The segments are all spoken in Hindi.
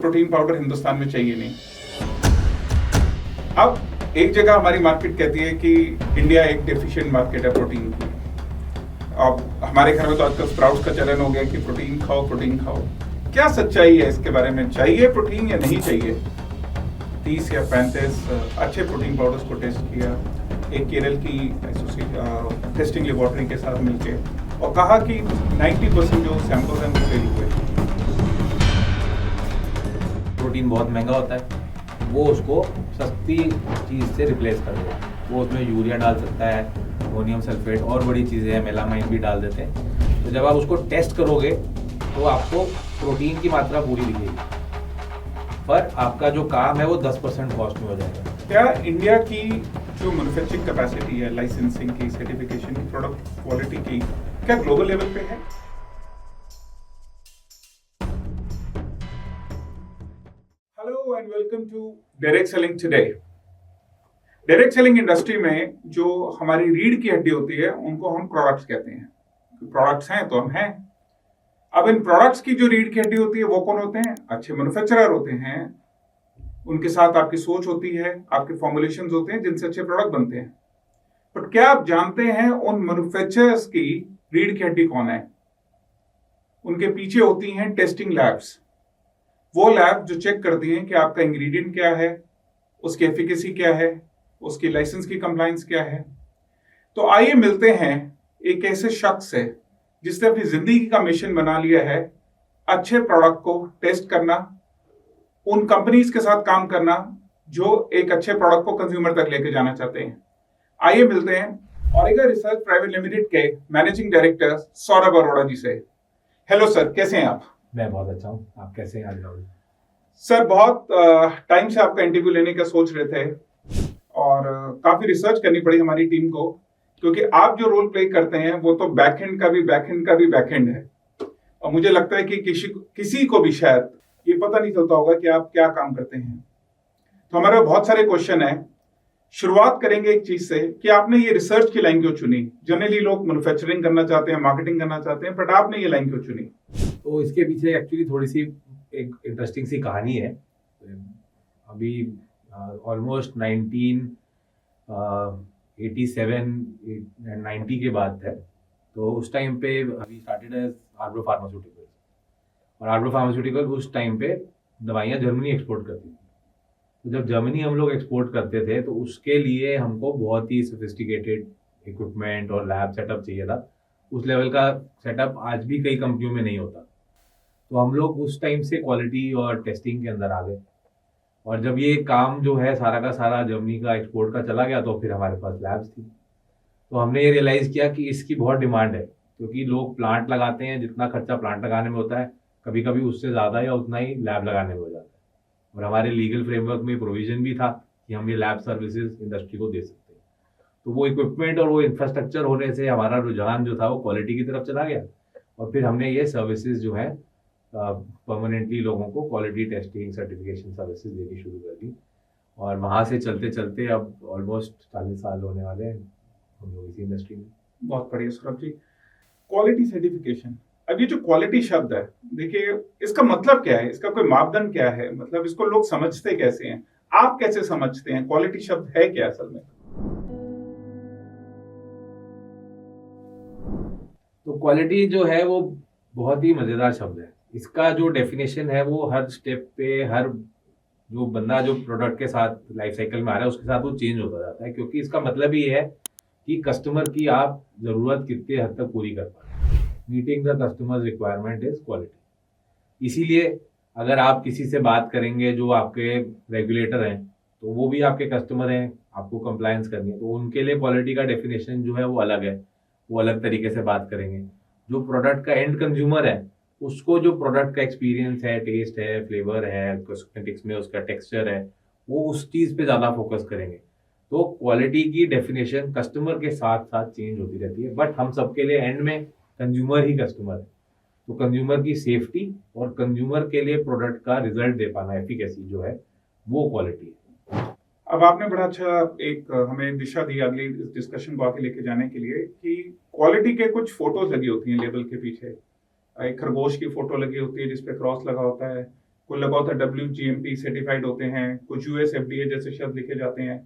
प्रोटीन पाउडर हिंदुस्तान में चाहिए नहीं। अब एक जगह हमारी मार्केट कहती है कि इंडिया एक डेफिशिएंट मार्केट है प्रोटीन की। अब हमारे घर में तो आजकल स्प्राउट्स का चलन हो गया कि प्रोटीन खाओ प्रोटीन खाओ। क्या सच्चाई है इसके बारे में, चाहिए प्रोटीन या नहीं चाहिए? 30 या 35 अच्छे प्रोटीन पाउडर्स को टेस्ट किया एक केरल की टेस्टिंग लेबोरेटरी के साथ मिलके, और कहा कि 90% जो सैंपल्स हैं वो फेल हुए। प्रोटीन बहुत महंगा होता है, वो उसको सस्ती चीज़ से रिप्लेस कर देगा। वो उसमें यूरिया डाल सकता है, अमोनियम सल्फेट और बड़ी चीज़ें हैं, मेलामाइन भी डाल देते हैं। तो जब आप उसको टेस्ट करोगे तो आपको प्रोटीन की मात्रा पूरी दिखेगी, पर आपका जो काम है वो 10% कॉस्ट में हो जाएगा। क्या इंडिया की जो मैन्युफैक्चरिंग कैपेसिटी है, लाइसेंसिंग की, सर्टिफिकेशन की, प्रोडक्ट क्वालिटी की, क्या ग्लोबल लेवल पे है? Hello and welcome to direct selling today. Direct selling industry में जो हमारी रीढ़ की हड्डी होती है उनको हम प्रोडक्ट्स कहते हैं। प्रोडक्ट्स हैं तो हम हैं। अब इन प्रोडक्ट्स की जो रीढ़ की हड्डी होती है वो कौन होते हैं? अच्छे मैन्युफैक्चरर होते हैं। उनके साथ आपकी सोच होती है, आपके फॉर्मुलेशंस होते हैं जिनसे अच्छे प्रोडक्ट बनते हैं। बट क्या आप जानते हैं उन मैन्युफैक्चरर्स की रीढ़ की हड्डी कौन है? उनके पीछे होती हैं टेस्टिंग लैब्स। वो लैब जो चेक करती हैं कि आपका इंग्रेडिएंट क्या है, उसकी एफिकेसी क्या है, उसकी लाइसेंस की कंप्लायंस क्या है। तो आइए मिलते हैं एक ऐसे शख्स से जिसने अपनी जिंदगी का मिशन बना लिया है अच्छे प्रोडक्ट को टेस्ट करना, उन कंपनीज के साथ काम करना जो एक अच्छे प्रोडक्ट को कंज्यूमर तक लेके जाना चाहते हैं। आइए मिलते हैं ऑरिगा रिसर्च प्राइवेट लिमिटेड के मैनेजिंग डायरेक्टर सौरभ अरोड़ा जी से। हेलो सर, कैसे हैं आप? मैं बहुत अच्छा हूँ, आप कैसे हैं राहुल? सर, बहुत टाइम से आपका इंटरव्यू लेने का सोच रहे थे और काफी रिसर्च करनी पड़ी हमारी टीम को, क्योंकि आप जो रोल प्ले करते हैं वो तो बैकएंड का भी बैकएंड का भी बैकएंड है। और मुझे लगता है कि किसी को भी शायद ये पता नहीं चलता होगा कि आप क्या काम करते हैं। तो हमारे बहुत सारे क्वेश्चन है। शुरुआत करेंगे एक चीज से कि आपने ये रिसर्च की लाइन क्यों चुनी? जनरली लोग मैन्युफैक्चरिंग करना चाहते हैं, मार्केटिंग करना चाहते हैं, बट आपने ये लाइन क्यों चुनी? तो इसके पीछे एक्चुअली थोड़ी सी एक इंटरेस्टिंग सी कहानी है। अभी ऑलमोस्ट 1987-90 के बाद है। तो उस टाइम पे अभी स्टार्टेड एज आर्ब्रो फार्मास्यूटिकल, और आर्ब्रो फार्मास्यूटिकल उस टाइम पे दवाइयाँ जर्मनी एक्सपोर्ट करती थी। तो जब जर्मनी हम लोग एक्सपोर्ट करते थे तो उसके लिए हमको बहुत ही सोफिस्टिकेटेड इक्विपमेंट और लैब सेटअप चाहिए था। उस लेवल का सेटअप आज भी कई कंपनियों में नहीं होता। तो हम लोग उस टाइम से क्वालिटी और टेस्टिंग के अंदर आ गए, और जब ये काम जो है सारा का सारा जर्मनी का एक्सपोर्ट का चला गया तो फिर हमारे पास लैब्स थी। तो हमने ये रियलाइज़ किया कि इसकी बहुत डिमांड है, क्योंकि लोग प्लांट लगाते हैं, जितना खर्चा प्लांट लगाने में होता है कभी कभी उससे ज़्यादा या उतना ही लैब लगाने में हो जाता है। और हमारे लीगल फ्रेमवर्क में प्रोविजन भी था कि हम ये लैब सर्विसेज इंडस्ट्री को दे सकते हैं। तो वो इक्विपमेंट और वो इंफ्रास्ट्रक्चर होने से हमारा रुझान जो था वो क्वालिटी की तरफ चला गया, और फिर हमने ये सर्विसेज जो है परमानेंटली लोगों को क्वालिटी टेस्टिंग सर्टिफिकेशन सर्विसेज देनी शुरू कर दी। और वहाँ से चलते चलते अब ऑलमोस्ट 40 साल होने वाले हैं हम लोग इसी इंडस्ट्री में। बहुत बढ़िया सौरभ जी। क्वालिटी सर्टिफिकेशन, अब ये जो क्वालिटी शब्द है, देखिए इसका मतलब क्या है, इसका कोई मापदंड क्या है, मतलब इसको लोग समझते कैसे हैं, आप कैसे समझते हैं? क्वालिटी शब्द है क्या असल में? तो क्वालिटी जो है वो बहुत ही मज़ेदार शब्द है। इसका जो डेफिनेशन है वो हर स्टेप पे, हर जो बंदा जो प्रोडक्ट के साथ लाइफ साइकिल में आ रहा है उसके साथ वो चेंज होता जाता है, क्योंकि इसका मतलब ये है कि कस्टमर की आप ज़रूरत कितने हद तक पूरी कर पा रहे हैं। Meeting the customers requirement is quality. इसीलिए अगर आप किसी से बात करेंगे जो आपके रेगुलेटर हैं, तो वो भी आपके कस्टमर हैं, आपको कंप्लायंस करनी है, तो उनके लिए क्वालिटी का डेफिनेशन जो है वो अलग है, वो अलग तरीके से बात करेंगे। जो प्रोडक्ट का एंड कंज्यूमर है उसको जो प्रोडक्ट का एक्सपीरियंस है, टेस्ट है, फ्लेवर है, कॉस्मेटिक्स में उसका टेक्सचर है, वो उस चीज़ पे ज़्यादा फोकस करेंगे। तो क्वालिटी की डेफिनेशन कस्टमर के साथ साथ चेंज होती रहती है, बट हम सबके लिए एंड में कंज्यूमर ही कस्टमर है। तो कंज्यूमर की सेफ्टी और कंज्यूमर के लिए प्रोडक्ट का रिजल्ट दे पाना, एफिकेसी जो है, वो क्वालिटी है। अब आपने बड़ा अच्छा एक हमें दिशा दी अगली इस डिस्कशन को आगे लेके जाने के लिए कि क्वालिटी के कुछ फोटोज लगी होती हैं लेबल के पीछे। एक खरगोश की फोटो लगी होती है जिसपे क्रॉस लगा होता है, कुछ लगा होता है WGMP सर्टिफाइड होते हैं, कुछ US FDA जैसे शब्द लिखे जाते हैं,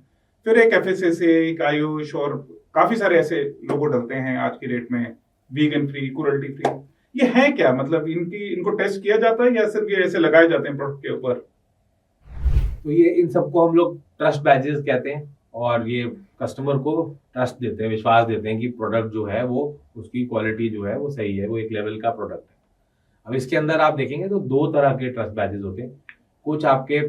फिर एक FSSAI, एक आयुष, और काफी सारे ऐसे लोगो डलते हैं आज की डेट में, वीगन फ्री, क्रुएल्टी फ्री। ये है क्या, मतलब इनको टेस्ट किया जाता है या सिर्फ ये ऐसे लगाए जाते हैं प्रोडक्ट के ऊपर? तो ये इन सबको हम लोग ट्रस्ट बैजेस कहते हैं, और ये कस्टमर को ट्रस्ट देते हैं, विश्वास देते हैं कि प्रोडक्ट जो है वो, उसकी क्वालिटी जो है वो सही है, वो एक लेवल का प्रोडक्ट है। अब इसके अंदर आप देखेंगे तो दो तरह के ट्रस्ट बैजेस होते हैं। कुछ आपके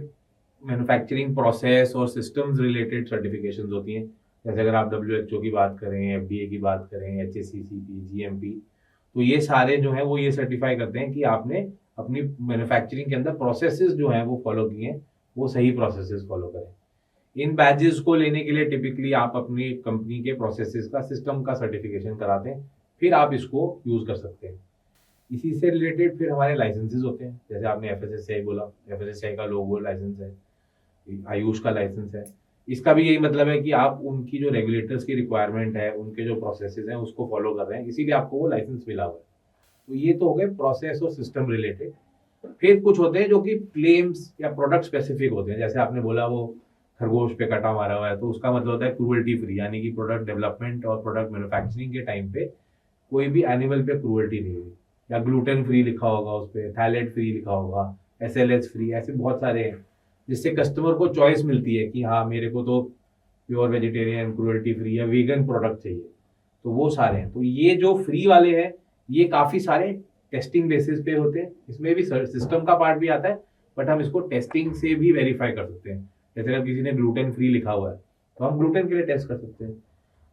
मैन्युफैक्चरिंग प्रोसेस और सिस्टम्स रिलेटेड सर्टिफिकेशंस होती हैं, जैसे अगर आप WHO की बात करें, FDA की बात करें, HACCP, GMP, तो ये सारे जो हैं वो ये सर्टिफाई करते हैं कि आपने अपनी मैन्युफैक्चरिंग के अंदर प्रोसेसेस जो हैं वो फॉलो किए हैं, वो सही प्रोसेसेस फॉलो करें। इन बैजेस को लेने के लिए टिपिकली आप अपनी कंपनी के प्रोसेसेस का, सिस्टम का सर्टिफिकेशन कराते हैं, फिर आप इसको यूज कर सकते हैं। इसी से रिलेटेड फिर हमारे लाइसेंसेस होते हैं, जैसे आपने FSSAI बोला, FSSAI का लोगो लाइसेंस है, आयुष का लाइसेंस है। इसका भी यही मतलब है कि आप उनकी जो रेगुलेटर्स की रिक्वायरमेंट है, उनके जो प्रोसेसेस हैं उसको फॉलो कर रहे हैं, इसीलिए आपको वो लाइसेंस मिला हुआ है। तो ये तो हो गए प्रोसेस और सिस्टम रिलेटेड। फिर कुछ होते हैं जो कि क्लेम्स या प्रोडक्ट स्पेसिफिक होते हैं, जैसे आपने बोला वो खरगोश पे कटा मारा हुआ है, तो उसका मतलब होता है क्रूएल्टी फ्री, यानी कि प्रोडक्ट डेवलपमेंट और प्रोडक्ट मैन्युफैक्चरिंग के टाइम पे कोई भी एनिमल पे क्रूएल्टी नहीं हुई, या ग्लूटेन फ्री लिखा होगा उस पर, थैलेट फ्री लिखा होगा, SLH फ्री, ऐसे बहुत सारे हैं, जिससे कस्टमर को चॉइस मिलती है कि हाँ मेरे को तो प्योर वेजिटेरियन, क्रूएल्टी फ्री या वीगन प्रोडक्ट चाहिए, तो वो सारे हैं। तो ये जो फ्री वाले हैं ये काफ़ी सारे टेस्टिंग बेसिस पे होते हैं, इसमें भी सिस्टम का पार्ट भी आता है, बट हम इसको टेस्टिंग से भी वेरीफाई कर सकते हैं। जैसे अगर किसी ने ग्लूटेन फ्री लिखा हुआ है तो हम ग्लूटेन के लिए टेस्ट कर सकते हैं।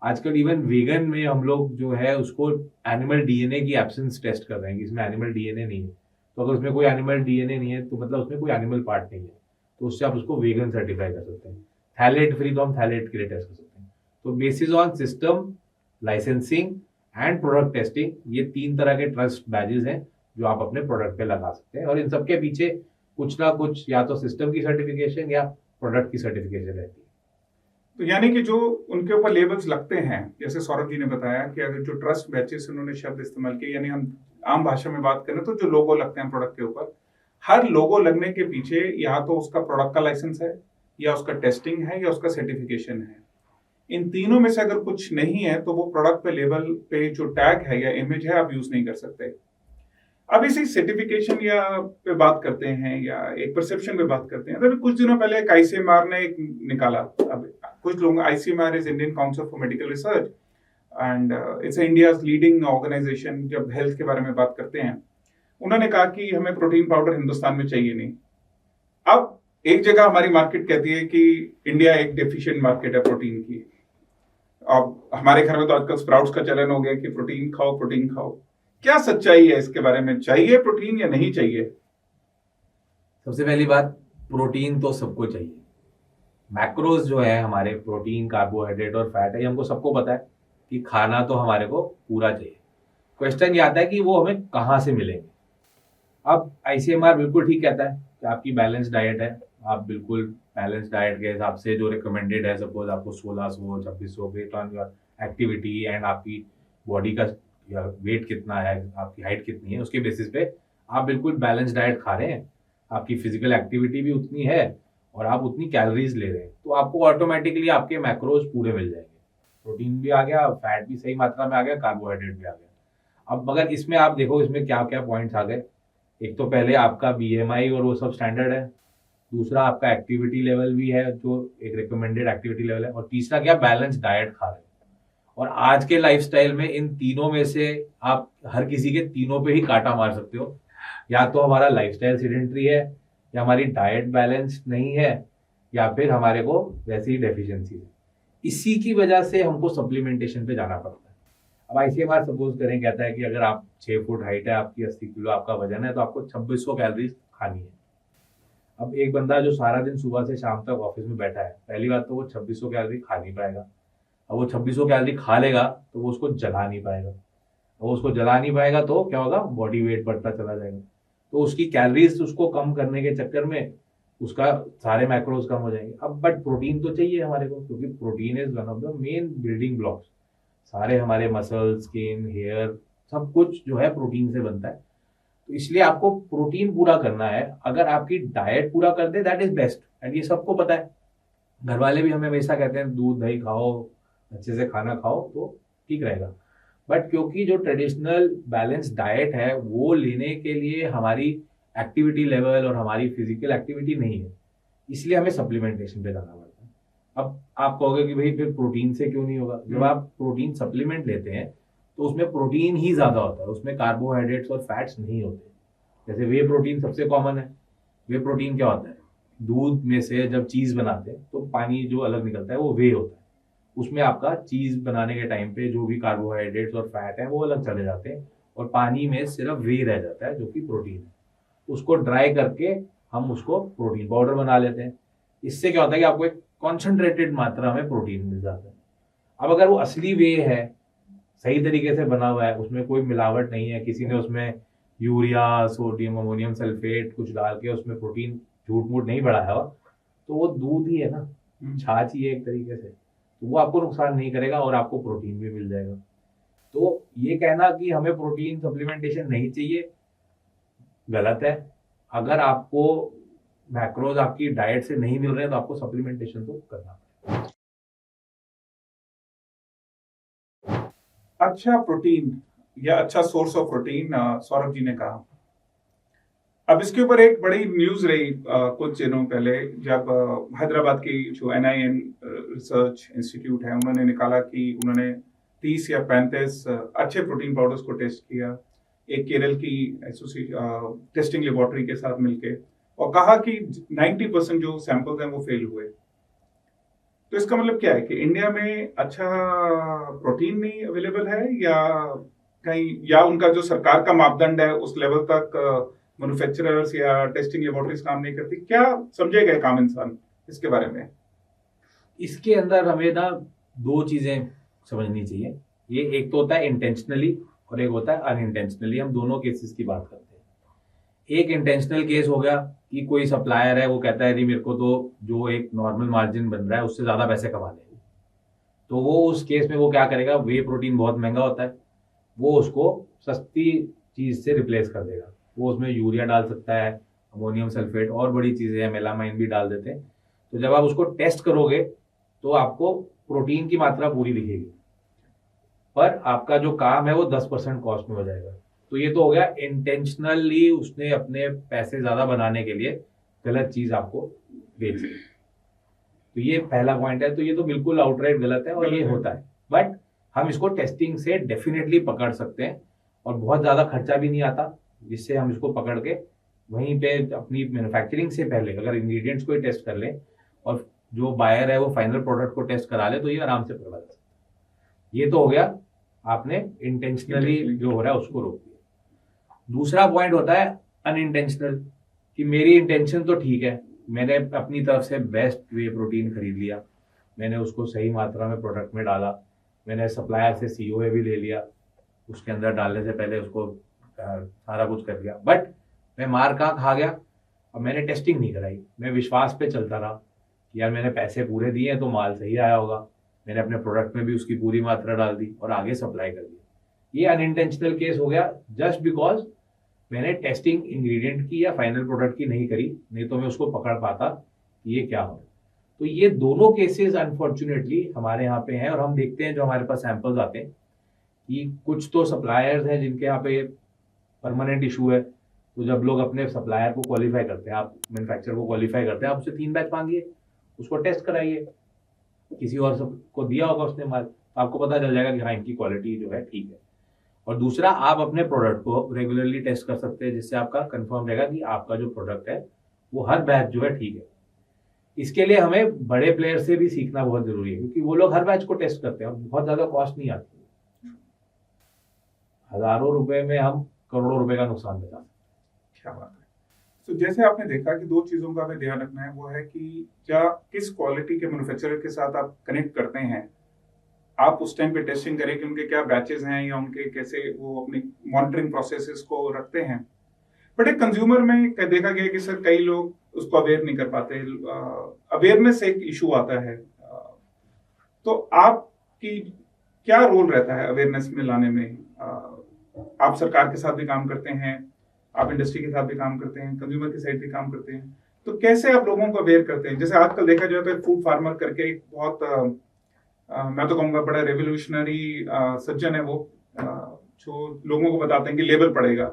आजकल इवन वेगन में हम लोग जो है उसको एनिमल DNA की एब्सेंस टेस्ट कर रहे हैं कि इसमें एनिमल DNA नहीं है, तो अगर उसमें कोई एनिमल DNA नहीं है तो मतलब उसमें कोई एनिमल पार्ट नहीं है, तो उससे आप उसको वेगन सर्टिफाई कर सकते हैं। थैलेट फ्री तो हम थैलेट के लिए टेस्ट कर सकते हैं। तो basis on system, licensing and product testing, ये 3 तरह के ट्रस्ट बैजेस हैं जो आप अपने प्रोडक्ट पे लगा सकते हैं, और इन सबके पीछे कुछ ना कुछ या तो सिस्टम की सर्टिफिकेशन या प्रोडक्ट की सर्टिफिकेशन रहती है। तो यानी कि जो उनके ऊपर लेबल्स लगते हैं, जैसे सौरभ जी ने बताया कि अगर जो ट्रस्ट बैचेस उन्होंने शब्द इस्तेमाल किए, यानी हम आम भाषा में बात करें तो जो लोगो लगते हैं प्रोडक्ट के ऊपर, हर लोगो लगने के पीछे या तो उसका प्रोडक्ट का लाइसेंस है, या उसका टेस्टिंग है, या उसका सर्टिफिकेशन है। इन तीनों में से अगर कुछ नहीं है तो वो प्रोडक्ट पे, लेबल पे जो टैग है या इमेज है, आप यूज नहीं कर सकते। अब इसी सर्टिफिकेशन या पे बात करते हैं, या एक परसेप्शन पे बात करते हैं। तो कुछ दिनों पहले एक ICMR ने एक निकाला, अब कुछ लोग, ICMR is Indian council for medical research and it's India's leading organization जब हेल्थ के बारे में बात करते हैं। उन्होंने कहा कि हमें प्रोटीन पाउडर हिंदुस्तान में चाहिए नहीं। अब एक जगह हमारी मार्केट कहती है कि इंडिया एक डेफिशिएंट मार्केट है प्रोटीन की। अब हमारे घर में तो आजकल स्प्राउट्स का चलन हो गया कि प्रोटीन खाओ, प्रोटीन खाओ। क्या सच्चाई है इसके बारे में, चाहिए प्रोटीन या नहीं चाहिए? सबसे पहली बात, प्रोटीन तो सबको चाहिए। मैक्रोज जो है हमारे, प्रोटीन, कार्बोहाइड्रेट और फैट है, ये हमको सबको पता है कि खाना तो हमारे को पूरा चाहिए। क्वेश्चन ये आता है कि वो हमें कहाँ से मिलेंगे। अब ICMR बिल्कुल ठीक कहता है कि आपकी बैलेंस डाइट है, आप बिल्कुल बैलेंस डाइट के हिसाब से जो रिकमेंडेड है, सपोज आपको 1600-2600 based on your activity and आपकी बॉडी का वेट कितना है, आपकी हाइट कितनी है, उसके बेसिस पे आप बिल्कुल बैलेंस डाइट खा रहे हैं, आपकी फिजिकल एक्टिविटी भी उतनी है और आप उतनी कैलोरीज ले रहे हैं, तो आपको ऑटोमेटिकली आपके मैक्रोज पूरे मिल जाएंगे। प्रोटीन भी आ गया, फैट भी सही मात्रा में आ गया, कार्बोहाइड्रेट भी आ गया। अब मगर इसमें आप देखो इसमें क्या क्या पॉइंट्स आ गए। एक तो पहले आपका BMI और वो सब स्टैंडर्ड है, दूसरा आपका एक्टिविटी लेवल भी है जो एक रिकमेंडेड एक्टिविटी लेवल है, और तीसरा क्या, बैलेंस डाइट खा रहे हैं। और आज के लाइफस्टाइल में इन तीनों में से आप हर किसी के तीनों पे ही कांटा मार सकते हो। या तो हमारा लाइफस्टाइल सेडेंटरी है, या हमारी डाइट बैलेंस नहीं है, या फिर हमारे को वैसी ही डेफिशिएंसी है। इसी की वजह से हमको सप्लीमेंटेशन पे जाना पड़ता है। अब ICMR सपोज करें, कहता है कि अगर आप 6 फुट हाइट है, आपकी 80 किलो आपका वजन है, तो आपको 2600 कैलोरीज खानी है। अब एक बंदा जो सारा दिन सुबह से शाम तक ऑफिस में बैठा है, पहली बात तो वो 2600 कैलोरी खा नहीं पाएगा। अब वो 2600 कैलोरी खा लेगा तो वो उसको जला नहीं पाएगा, और उसको जला नहीं पाएगा तो क्या होगा, बॉडी वेट बढ़ता चला जाएगा। तो उसकी कैलोरीज उसको कम करने के चक्कर में उसका सारे मैक्रोज कम हो जाएंगे। अब बट प्रोटीन तो चाहिए हमारे को, क्योंकि protein is one of the main building blocks. सारे हमारे मसल, स्किन, हेयर, सब कुछ जो है प्रोटीन से बनता है। तो इसलिए आपको प्रोटीन पूरा करना है। अगर आपकी डाइट पूरा कर दे दैट इज बेस्ट, एंड ये सबको पता है। घर वाले भी हमें हमेशा कहते हैं दूध दही खाओ, अच्छे से खाना खाओ तो ठीक रहेगा। बट क्योंकि जो ट्रेडिशनल बैलेंस डाइट है वो लेने के लिए हमारी एक्टिविटी लेवल और हमारी फिजिकल एक्टिविटी नहीं है, इसलिए हमें सप्लीमेंटेशन पे जाना पड़ता है। अब आप कहोगे कि भाई फिर प्रोटीन से क्यों नहीं होगा? जब आप प्रोटीन सप्लीमेंट लेते हैं तो उसमें प्रोटीन ही ज्यादा होता है, उसमें कार्बोहाइड्रेट्स और फैट्स नहीं होते। जैसे वे प्रोटीन सबसे कॉमन है। वे प्रोटीन क्या होता है? दूध में से जब चीज बनाते हैं तो पानी जो अलग निकलता है वो वे होता है। उसमें आपका चीज बनाने के टाइम पे जो भी कार्बोहाइड्रेट्स और फैट है वो अलग चले जाते हैं और पानी में सिर्फ वे रह जाता है जो कि प्रोटीन है। उसको ड्राई करके हम उसको प्रोटीन पाउडर बना लेते हैं। इससे क्या होता है कि आपको एक कॉन्सेंट्रेटेड मात्रा में प्रोटीन मिल जाता है। अब अगर वो असली वे है, सही तरीके से बना हुआ है, उसमें कोई मिलावट नहीं है, किसी ने उसमें यूरिया सोडियम अमोनियम सल्फेट कुछ डाल के उसमें प्रोटीन झूठ मूठ नहीं बढ़ाया हुआ, तो वो दूध ही है ना, छाछ ही है एक तरीके से, तो वो आपको नुकसान नहीं करेगा और आपको प्रोटीन भी मिल जाएगा। तो ये कहना कि हमें प्रोटीन सप्लीमेंटेशन नहीं चाहिए गलत है। अगर आपको मैक्रोज आपकी डाइट से नहीं मिल रहे हैं तो आपको सप्लीमेंटेशन तो करना पड़ेगा। अच्छा प्रोटीन या अच्छा source of protein, Saurabh ji ने कहा। अब इसके ऊपर एक बड़ी न्यूज रही कुछ दिनों पहले, जब हैदराबाद की जो NIN रिसर्च इंस्टीट्यूट है उन्होंने निकाला कि उन्होंने 30 या 35 अच्छे प्रोटीन पाउडर्स को टेस्ट किया एक केरल की टेस्टिंग लेबोरेटरी के साथ मिलके, और कहा कि 90% जो सैंपल्स हैं वो फेल हुए। तो इसका मतलब क्या है कि इंडिया में अच्छा प्रोटीन नहीं अवेलेबल है, या कहीं, या उनका जो सरकार का मापदंड है उस लेवल तक मैन्युफैक्चरर्स या टेस्टिंग लेबोरेटरीज काम नहीं करती? क्या समझेगा एक आम इंसान इसके बारे में? इसके अंदर हमें ना दो चीजें समझनी चाहिए। ये एक तो होता है इंटेंशनली और एक होता है अनइंटेंशनली। हम दोनों केसेस की बात करते हैं। एक इंटेंशनल केस हो गया कि कोई सप्लायर है वो कहता है मेरे को तो जो एक नॉर्मल मार्जिन बन रहा है उससे ज्यादा पैसे कमाने हैं, तो वो उस केस में वो क्या करेगा, वे प्रोटीन बहुत महंगा होता है, वो उसको सस्ती चीज से रिप्लेस कर देगा। वो उसमें यूरिया डाल सकता है, अमोनियम सल्फेट और बड़ी चीजें हैं, मेलामाइन भी डाल देते हैं। तो जब आप उसको टेस्ट करोगे तो आपको प्रोटीन की मात्रा पूरी दिखेगी, पर आपका जो काम है वो 10% कॉस्ट में हो जाएगा। तो ये तो हो गया इंटेंशनली उसने अपने पैसे ज्यादा बनाने के लिए गलत चीज आपको बेच दी। तो ये पहला पॉइंट है। तो ये तो बिल्कुल आउटराइट गलत है और ये होता है। बट हम इसको टेस्टिंग से डेफिनेटली पकड़ सकते हैं और बहुत ज्यादा खर्चा भी नहीं आता, जिससे हम इसको पकड़ के वहीं पे अपनी मैन्युफैक्चरिंग से पहले अगर इंग्रेडिएंट्स को ही टेस्ट कर लें और जो बायर है वो फाइनल प्रोडक्ट को टेस्ट करा ले तो ये आराम से पकड़ा जा सकता है। ये तो हो गया आपने इंटेंशनली जो हो रहा है उसको रोक दिया। दूसरा पॉइंट होता है अनइंटेंशनल, कि मेरी इंटेंशन तो ठीक है, मैंने अपनी तरफ से बेस्ट वे प्रोटीन खरीद लिया, मैंने उसको सही मात्रा में प्रोडक्ट में डाला, मैंने सप्लायर से COA भी ले लिया, उसके अंदर डालने से पहले उसको सारा कुछ कर लिया, बट मैं मार कहाँ खा गया? अब मैंने टेस्टिंग नहीं कराई, मैं विश्वास पे चलता रहा कि यार मैंने पैसे पूरे दिए तो माल सही आया होगा, मैंने अपने प्रोडक्ट में भी उसकी पूरी मात्रा डाल दी और आगे सप्लाई कर दिया। ये अनइंटेंशनल केस हो गया जस्ट बिकॉज मैंने टेस्टिंग इंग्रेडिएंट की या फाइनल प्रोडक्ट की नहीं करी, नहीं तो मैं उसको पकड़ पाता कि ये क्या हो। तो ये दोनों केसेस अनफॉर्चुनेटली हमारे यहाँ पे हैं और हम देखते हैं जो हमारे पास सैंपल्स आते हैं कि कुछ तो सप्लायर्स हैं जिनके यहाँ पे परमानेंट इशू है। तो जब लोग अपने सप्लायर को क्वालिफाई करते हैं, आप मैन्युफैक्चरर को क्वालिफाई करते हैं, आप उससे 3 बैच मांगिए, उसको टेस्ट कराइए, किसी और सबको दिया होगा उसने माल, तो आपको पता चल जाएगा कि हाँ इनकी क्वालिटी जो है ठीक है। और दूसरा, आप अपने प्रोडक्ट को रेगुलरली टेस्ट कर सकते हैं जिससे आपका कंफर्म रहेगा कि आपका जो प्रोडक्ट है वो हर बैच जो है ठीक है। इसके लिए हमें बड़े प्लेयर से भी सीखना बहुत जरूरी है क्योंकि वो लोग हर बैच को टेस्ट करते हैं और बहुत ज्यादा कॉस्ट नहीं आती, हजारों रुपए में हम करोड़ों रुपए का नुकसान बचा सकते हैं। क्या बात है। तो जैसे आपने देखा कि 2 चीजों का हमें ध्यान रखना है, वो है कि क्या किस क्वालिटी के मैन्युफैक्चरर के साथ आप कनेक्ट करते हैं, आप उस टाइम पे टेस्टिंग करें कि उनके क्या बैचेस हैं या उनके कैसे वो अपनी मॉनिटरिंग प्रोसेसेस को रखते हैं। बट एक कंज्यूमर में देखा गया कि सर कई लोग उसको अवेयर नहीं कर पाते, अवेयरनेस एक इशू आता है। तो आपकी क्या रोल रहता है अवेयरनेस में लाने में? आप सरकार के साथ भी काम करते हैं, आप इंडस्ट्री के साथ भी काम करते हैं, कंज्यूमर की साइड भी काम करते हैं, तो कैसे आप लोगों को अवेयर करते हैं? जैसे आजकल देखा जाए तो फूड फार्मर करके एक बहुत मैं तो कहूँगा बड़ा रेवोल्यूशनरी सज्जन है वो, जो लोगों को बताते हैं कि लेबल पड़ेगा।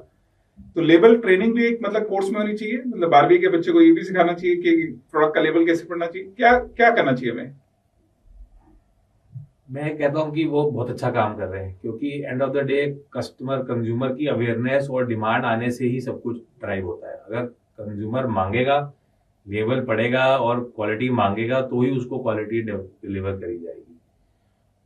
तो लेबल ट्रेनिंग भी एक मतलब कोर्स में होनी चाहिए, मतलब 12वीं के बच्चे को ये भी सिखाना चाहिए कि प्रोडक्ट का लेबल कैसे पढ़ना चाहिए, क्या क्या करना चाहिए हमें? मैं कहता हूँ कि वो बहुत अच्छा काम कर रहे हैं, क्योंकि end of the day customer consumer की अवेयरनेस और डिमांड आने से ही सब कुछ ड्राइव होता है। अगर कंज्यूमर मांगेगा, लेवल पड़ेगा और क्वालिटी मांगेगा, तो ही उसको क्वालिटी डिलीवर करी जाएगी।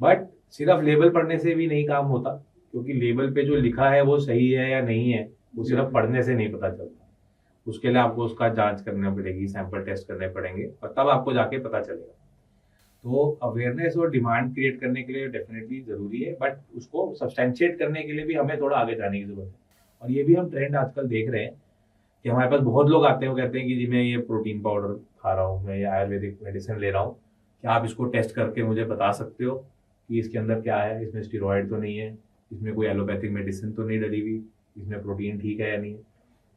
बट सिर्फ लेबल पढ़ने से भी नहीं काम होता, क्योंकि लेबल पे जो लिखा है वो सही है या नहीं है, वो सिर्फ पढ़ने से नहीं पता चलता। उसके लिए आपको उसका जांच करनी पड़ेगी, सैंपल टेस्ट करने पड़ेंगे, और तब आपको जाके पता चलेगा। तो अवेयरनेस और डिमांड क्रिएट करने के लिए डेफिनेटली जरूरी है, बट उसको सब्सटेंशिएट करने के लिए भी हमें थोड़ा आगे जाने की जरूरत है। और ये भी हम ट्रेंड आजकल देख रहे हैं कि हमारे पास बहुत लोग आते हैं, वो कहते हैं कि जी मैं ये प्रोटीन पाउडर खा रहा हूँ, मैं ये आयुर्वेदिक मेडिसिन ले रहा हूँ, क्या आप इसको टेस्ट करके मुझे बता सकते हो कि इसके अंदर क्या है, इसमें स्टीरॉयड तो नहीं है, इसमें कोई एलोपैथिक मेडिसिन तो नहीं डली हुई, इसमें प्रोटीन ठीक है या नहीं है।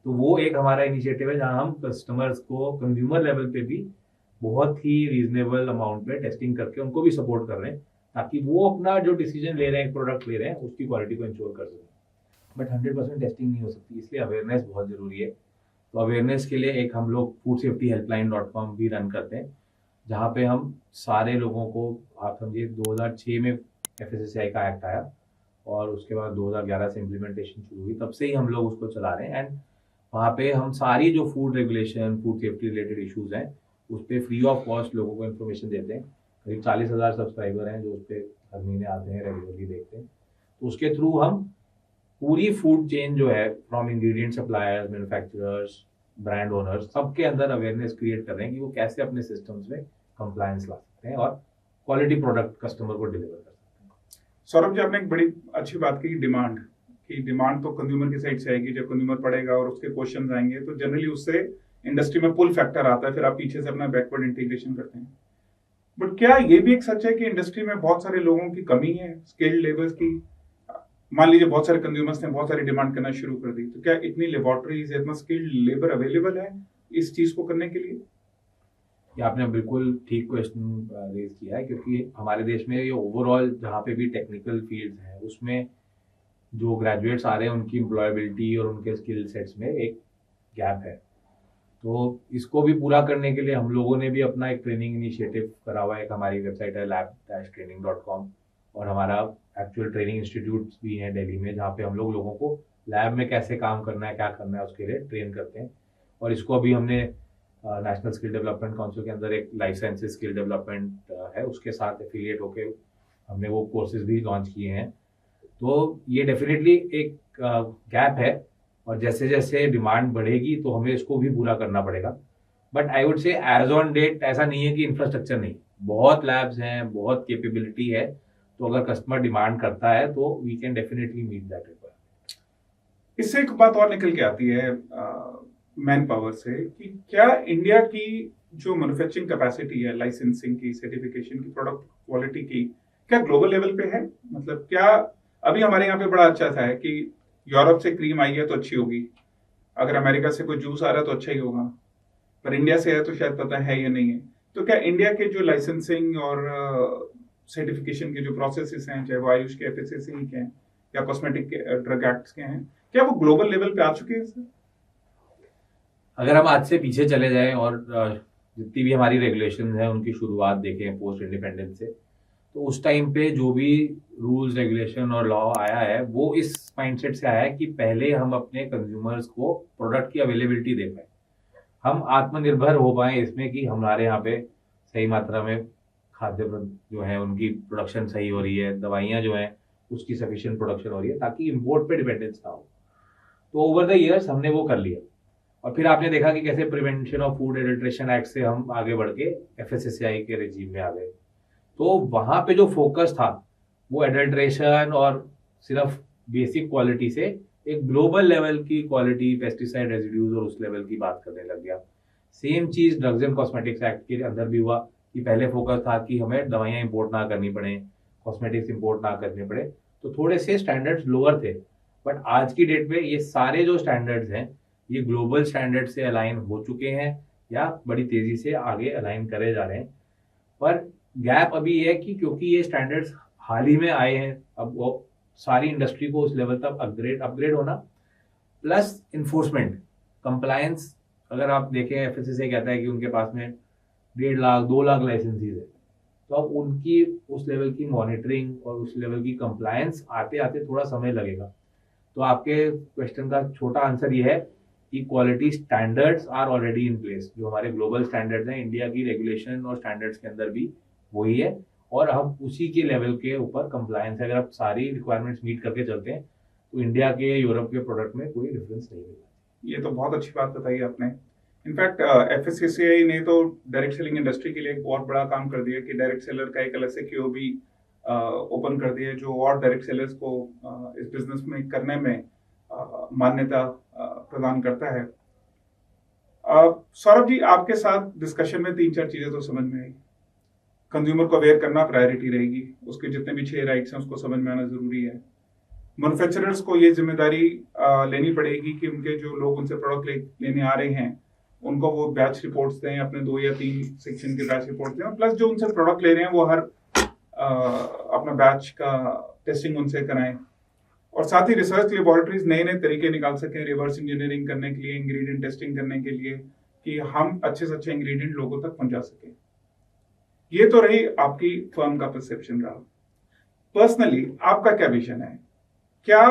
तो वो एक हमारा इनिशिएटिव है जहाँ हम कस्टमर्स को कंज्यूमर लेवल पे भी बहुत ही रीजनेबल अमाउंट में टेस्टिंग करके उनको भी सपोर्ट कर रहे हैं, ताकि वो अपना जो डिसीजन ले रहे हैं, प्रोडक्ट ले रहे हैं, उसकी क्वालिटी को इंश्योर कर सकें। बट 100% टेस्टिंग नहीं हो सकती, इसलिए अवेयरनेस बहुत जरूरी है। तो अवेयरनेस के लिए एक हम लोग foodsafetyhelpline.com भी रन करते हैं, जहाँ पे हम सारे लोगों को, आप समझिए 2006 में FSSAI का एक्ट आया और उसके बाद 2011 से इम्प्लीमेंटेशन शुरू हुई, तब से ही हम लोग उसको चला रहे हैं। एंड वहाँ पे हम सारी जो food regulation, food safety related issues हैं, उस पर फ्री ऑफ कॉस्ट लोगों को इन्फॉर्मेशन देते हैं। करीब 40,000 सब्सक्राइबर हैं जो उस पर हर महीने आते हैं, रेगुलरली देखते हैं। तो उसके थ्रू हम पूरी फूड चेन जो है, from ingredient suppliers, manufacturers, brand owners, सबके अंदर अवेयरनेस क्रिएट कर रहे हैं कि वो कैसे अपने सिस्टम्स में कंप्लायंस ला सकते हैं और क्वालिटी प्रोडक्ट कस्टमर को डिलीवर कर सकते हैं। सौरभ जी, आपने एक बड़ी अच्छी बात की, डिमांड की। डिमांड तो कंज्यूमर की साइड से आएगी, जब कंज्यूमर पढ़ेगा और उसके क्वेश्चन आएंगे तो जनरली उससे इंडस्ट्री में पुल फैक्टर आता है, फिर आप पीछे से अपना बैकवर्ड इंटीग्रेशन करते हैं। बट क्या ये भी एक सच है कि इंडस्ट्री में बहुत सारे लोगों की कमी है, स्किल्ड लेबर्स की? मान लीजिए बहुत सारे कंज्यूमर्स ने बहुत सारी डिमांड करना शुरू कर दी, तो क्या इतनी लेबोरेटरीज, इतना स्किल्ड लेबर अवेलेबल है इस चीज को करने के लिए? ये आपने बिल्कुल ठीक क्वेश्चन रेज किया है, क्योंकि हमारे देश में ये ओवरऑल जहाँ पे भी टेक्निकल फील्ड्स हैं, उसमें जो ग्रेजुएट्स आ रहे हैं उनकी एम्प्लॉयबिलिटी और उनके स्किल सेट्स में एक गैप है। तो इसको भी पूरा करने के लिए हम लोगों ने भी अपना एक ट्रेनिंग इनिशिएटिव करा हुआ है। एक हमारी वेबसाइट है lab-training.com, और हमारा एक्चुअल ट्रेनिंग इंस्टीट्यूट्स भी हैं दिल्ली में, जहाँ पे हम लोगों को लैब में कैसे काम करना है, क्या करना है, उसके लिए ट्रेन करते हैं। और इसको अभी हमने नेशनल स्किल डेवलपमेंट काउंसिल के अंदर एक लाइफ साइंसेज स्किल डेवलपमेंट है, उसके साथ एफिलिएट होके हमने वो कोर्सेज भी लॉन्च किए हैं। तो ये डेफिनेटली एक गैप है, और जैसे जैसे डिमांड बढ़ेगी तो हमें इसको भी पूरा करना पड़ेगा। But I would say as on date ऐसा नहीं है कि इंफ्रास्ट्रक्चर नहीं, बहुत लैब्स हैं, बहुत कैपेबिलिटी है। तो अगर कस्टमर डिमांड करता है तो we can definitely meet that requirement. इससे एक बात और निकल के आती है मैन पावर से, कि क्या इंडिया की जो मैन्युफैक्चरिंग कैपेसिटी है, लाइसेंसिंग की, सर्टिफिकेशन की, प्रोडक्ट क्वालिटी की, क्या ग्लोबल लेवल पे है? मतलब क्या अभी हमारे यहाँ पे बड़ा अच्छा सा है कि यूरोप से क्रीम आई है तो अच्छी होगी, अगर अमेरिका से कोई जूस आ रहा है तो अच्छा ही होगा, पर इंडिया से है तो शायद पता है या नहीं है। तो क्या इंडिया के जो लाइसेंसिंग और सर्टिफिकेशन के जो प्रोसेसेस हैं, चाहे वो आयुष के FSSAI के हैं या कॉस्मेटिक ड्रग एक्ट के हैं, क्या वो ग्लोबल लेवल पे आ चुके हैं सर? अगर हम आज से पीछे चले जाएं और जितनी भी हमारी रेगुलेशन है उनकी शुरुआत देखें पोस्ट इंडिपेंडेंस से, तो उस टाइम पे जो भी रूल्स, रेगुलेशन और लॉ आया है, वो इस माइंडसेट से आया है कि पहले हम अपने कंज्यूमर्स को प्रोडक्ट की अवेलेबिलिटी दे पाए, हम आत्मनिर्भर हो पाए इसमें कि हमारे यहाँ पे सही मात्रा में खाद्य जो है उनकी प्रोडक्शन सही हो रही है, दवाइयाँ जो हैं उसकी सफिशिएंट प्रोडक्शन हो रही है, ताकि इम्पोर्ट पे डिपेंडेंस ना हो। तो ओवर द ईयर्स हमने वो कर लिया, और फिर आपने देखा कि कैसे prevention of food adulteration act से हम आगे बढ़ के FSSAI के रेजीम में आ गए। तो वहां पे जो फोकस था वो एडल्ट्रेशन और सिर्फ बेसिक क्वालिटी से एक ग्लोबल लेवल की क्वालिटी, पेस्टिसाइड रेजिड्यूज और उस लेवल की बात करने लग गया। सेम चीज ड्रग्स एंड कॉस्मेटिक्स एक्ट के अंदर भी हुआ कि पहले फोकस था कि हमें दवाइयाँ इंपोर्ट ना करनी पड़े, कॉस्मेटिक्स इंपोर्ट ना करने पड़े, तो थोड़े से स्टैंडर्ड्स लोअर थे। बट आज की डेट में ये सारे जो स्टैंडर्ड्स हैं ये ग्लोबल स्टैंडर्ड से अलाइन हो चुके हैं या बड़ी तेजी से आगे अलाइन करे जा रहे हैं। पर गैप अभी ये है कि क्योंकि ये स्टैंडर्ड्स हाल ही में आए हैं, अब वो सारी इंडस्ट्री को उस लेवल तक अपग्रेड होना, प्लस इन्फोर्समेंट कंप्लायंस। अगर आप देखें एफएससीआई कहता है कि उनके पास में 1.5 लाख 2 लाख लाइसेंसीज है, तो अब उनकी उस लेवल की मॉनिटरिंग और उस लेवल की कंप्लायंस आते आते थोड़ा समय लगेगा। तो आपके क्वेश्चन का छोटा आंसर ये है कि quality standards are already in place. जो हमारे ग्लोबल स्टैंडर्ड्स हैं, इंडिया की रेगुलेशन और स्टैंडर्ड्स के अंदर भी वही है, और हम उसी के लेवल के ऊपर कंप्लायंस है। अगर आप सारी रिक्वायरमेंट्स मीट करके चलते हैं तो इंडिया के यूरोप के प्रोडक्ट में कोई डिफरेंस नहीं मिलेगा। ये तो बहुत अच्छी बात बताई आपने। इनफैक्ट एफएससीआई ने तो डायरेक्ट सेलिंग इंडस्ट्री के लिए एक बहुत बड़ा काम कर दिया कि डायरेक्ट सेलर का एक अलग से क्यूओबी ओपन कर दिया, जो और डायरेक्ट सेलर्स को इस बिजनेस में करने में मान्यता प्रदान करता है। सौरभ जी, आपके साथ डिस्कशन में 3-4 चीजें तो समझ में आई। कंज्यूमर को अवेयर करना प्रायोरिटी रहेगी, उसके जितने भी 6 राइट्स हैं उसको समझ में आना जरूरी है। मैन्युफैक्चरर्स को ये जिम्मेदारी लेनी पड़ेगी कि उनके जो लोग उनसे प्रोडक्ट लेने आ रहे हैं उनको वो बैच रिपोर्ट्स दें, अपने 2 या 3 सेक्शन के बैच रिपोर्ट दें, प्लस जो उनसे प्रोडक्ट ले रहे हैं वो हर अपना बैच का टेस्टिंग उनसे कराएं, और साथ ही रिसर्च लेबोरेटरीज नए नए तरीके निकाल सकें रिवर्स इंजीनियरिंग करने के लिए, इंग्रेडिएंट टेस्टिंग करने के लिए, कि हम अच्छे से अच्छे इंग्रेडिएंट लोगों तक पहुंचा सकें। ये तो रही आपकी फर्म का परसेप्शन रहा। पर्सनली आपका क्या विजन है, क्या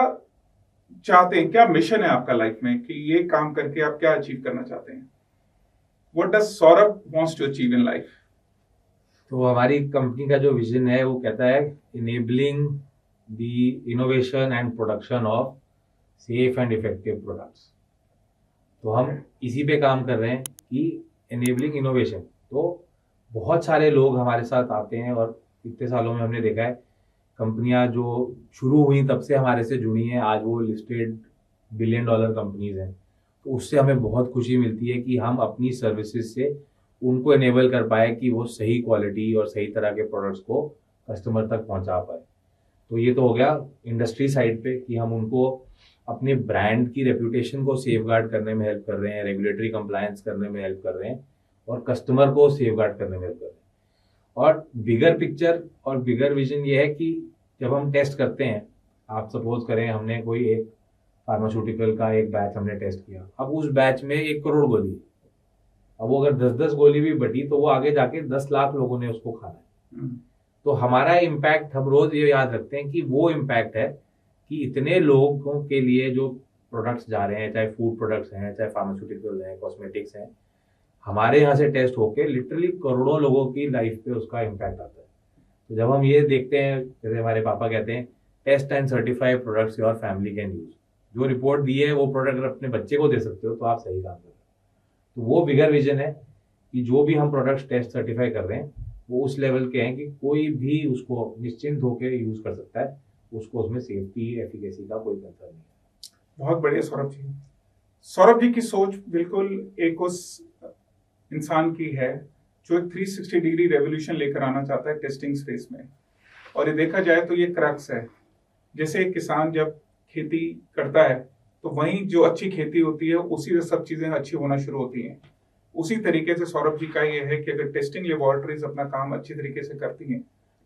चाहते हैं, क्या मिशन है आपका लाइफ में, कि ये काम करके आप क्या अचीव करना चाहते हैं? What does Saurabh wants to achieve in life? तो हमारी कंपनी का जो विजन है वो कहता है enabling the innovation and production of safe and effective products. तो हम इसी पे काम कर रहे हैं कि इनेबलिंग इनोवेशन। तो बहुत सारे लोग हमारे साथ आते हैं, और इतने सालों में हमने देखा है कंपनियां जो शुरू हुई तब से हमारे से जुड़ी हैं, आज वो लिस्टेड $1 बिलियन कंपनीज हैं। तो उससे हमें बहुत खुशी मिलती है कि हम अपनी सर्विसेज से उनको इनेबल कर पाए कि वो सही क्वालिटी और सही तरह के प्रोडक्ट्स को कस्टमर तक पहुंचा पाए। तो ये तो हो गया इंडस्ट्री साइड पे कि हम उनको अपने ब्रांड की रेपुटेशन को सेफगार्ड करने में हेल्प कर रहे हैं, रेगुलेटरी कंप्लायंस करने में हेल्प कर रहे हैं, और कस्टमर को सेफगार्ड करने में हेल्प कर रहे हैं। और बिगर पिक्चर और बिगर विजन ये है कि जब हम टेस्ट करते हैं, आप सपोज करें हमने कोई एक फार्मास्यूटिकल का एक बैच हमने टेस्ट किया, अब उस बैच में 1 करोड़ गोली, अब वो अगर 10-10 गोली भी बटी तो वो आगे जाके 10 लाख लोगों ने उसको खाना है। तो हमारा इम्पैक्ट, हम रोज ये याद रखते हैं कि वो इम्पैक्ट है कि इतने लोगों के लिए जो प्रोडक्ट्स जा रहे हैं, चाहे फूड प्रोडक्ट्स हैं, चाहे फार्मास्यूटिकल हैं, कॉस्मेटिक्स हैं, हमारे यहाँ से टेस्ट होके लिटरली करोड़ों लोगों की लाइफ पे उसका इम्पैक्ट आता है। तो जब हम ये देखते हैं, जैसे हमारे पापा कहते हैं, test and certify products your family can use. जो रिपोर्ट दी है वो प्रोडक्ट अगर अपने बच्चे को दे सकते हो तो आप सही काम कर रहे हो। तो वो बिगर विजन है कि जो भी हम प्रोडक्ट्स टेस्ट सर्टिफाई कर रहे हैं वो उस लेवल के हैं कि कोई भी उसको निश्चिंत होकर यूज कर सकता है, उसको उसमें सेफ्टी एफिकेसी का कोई कंसर्न नहीं है। बहुत बढ़िया सौरभ जी। सौरभ जी की सोच बिल्कुल एक उस इंसान की है जो एक 360 डिग्री रेवोल्यूशन लेकर आना चाहता है टेस्टिंग स्पेस में। और ये देखा जाए तो ये क्रक्स है। जैसे एक किसान जब खेती करता है तो वहीं जो अच्छी खेती होती है उसी से सब चीजें अच्छी होना शुरू होती हैं। उसी तरीके से सौरभ जी का ये है कि अगर टेस्टिंग लेबोरेटरीज अपना काम अच्छी तरीके से करती हैं,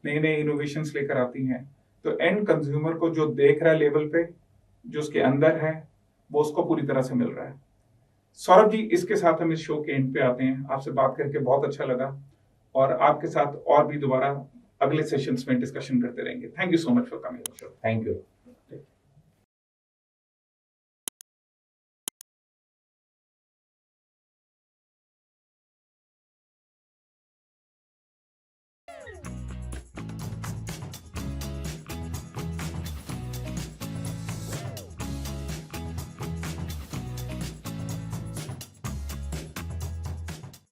नए नए इनोवेशंस लेकर आती हैं, तो एंड कंज्यूमर को जो देख रहा है लेवल पे, जो उसके अंदर है, वो उसको पूरी तरह से मिल रहा है। सौरभ जी, इसके साथ हम इस शो के एंड पे आते हैं। आपसे बात करके बहुत अच्छा लगा, और आपके साथ और भी दोबारा अगले सेशंस में डिस्कशन करते रहेंगे। Thank you so much for coming. Thank you.